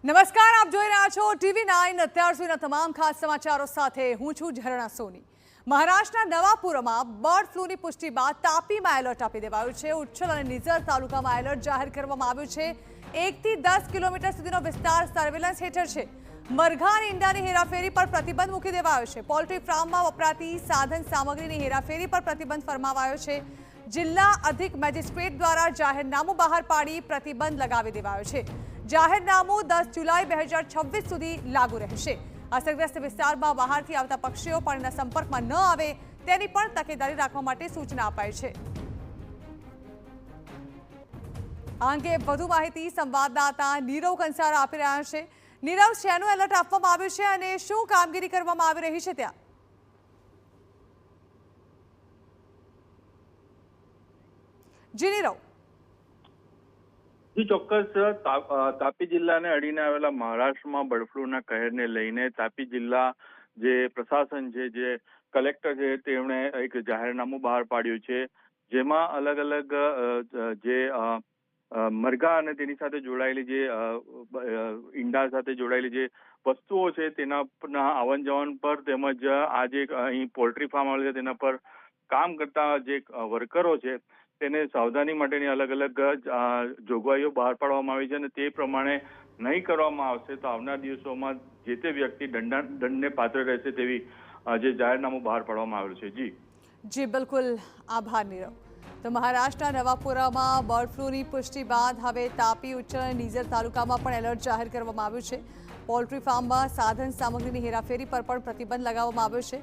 નમસ્કાર, આપ જોઈ રહ્યા છો TV9 અત્યાર સુધીના તમામ ખાસ સમાચારો સાથે હું છું ઝરણા સોની। મહારાષ્ટ્રના નવાપુરામાં બર્ડ ફ્લૂની પુષ્ટિ બાદ તાપીમાં એલર્ટ આપી દેવાયું છે। ઉચ્છલ અને નિઝર તાલુકામાં એલર્ટ જાહેર કરવામાં આવ્યું છે। 1 થી 10 કિલોમીટર સુધીનો વિસ્તાર સર્વેલન્સ હેઠળ છે। મરઘા અને ઈંડાની હેરાફેરી પર પ્રતિબંધ મૂકી દેવાયો છે। પોલ્ટ્રી ફાર્મમાં વપરાતી સાધન સામગ્રીની હેરાફેરી પર પ્રતિબંધ ફરમાવાયો છે। જિલ્લા અધિક મેજિસ્ટ્રેટ દ્વારા જાહેરનામું બહાર પાડી પ્રતિબંધ લગાવી દેવાયો છે। જાહેરનામું 10 જુલાઈ 2026 સુધી લાગુ રહેશે। અસરગ્રસ્ત વિસ્તારમાં બહારથી આવતા પક્ષીઓ પાણીના સંપર્કમાં ન આવે તેની પણ તકેદારી રાખવા માટે સૂચના અપાઈ છે। આ અંગે વધુ માહિતી સંવાદદાતા નીરવ કંસારા આપી રહ્યા છે। નીરવ, શેનું એલર્ટ આપવામાં આવ્યું છે અને શું કામગીરી કરવામાં આવી રહી છે ત્યાં? જી નીરવ। જી ચોક્કસ। તાપી જિલ્લાને અડીને આવેલા મહારાષ્ટ્રમાં બર્ડ ફ્લૂના કહેરને લઈને તાપી જિલ્લા જે પ્રશાસન છે, જે કલેક્ટર છે, તેમણે એક જાહેરનામું બહાર પાડ્યું છે, જેમાં અલગ અલગ જે મરઘા અને તેની સાથે જોડાયેલી જે ઈંડા સાથે જોડાયેલી જે વસ્તુઓ છે તેના આવન જાવન પર તેમજ આ જે અહીં પોલ્ટ્રી ફાર્મ આવેલું છે તેના પર કામ કરતા જે વર્કરો છે તેને સાવધાની માટેની અલગ અલગ જોગવાઈઓ બહાર પાડવામાં આવી છે અને તે પ્રમાણે નહીં કરવામાં આવશે તો આવનાર દિવસોમાં જે તે વ્યક્તિ દંડને પાત્ર રહેશે તેવી જે જાહેરનામું બહાર પાડવામાં આવ્યું છે। જી બિલકુલ, આભાર નીરવ। તો મહારાષ્ટ્રના નવાપુરામાં બર્ડ ફ્લૂની પુષ્ટિ બાદ હવે તાપી, ઉચ્છલ અને નિઝર તાલુકામાં પણ એલર્ટ જાહેર કરવામાં આવ્યું છે। પોલ્ટ્રી ફાર્મમાં સાધન સામગ્રીની હેરાફેરી પર પણ પ્રતિબંધ લગાવવામાં આવ્યો છે।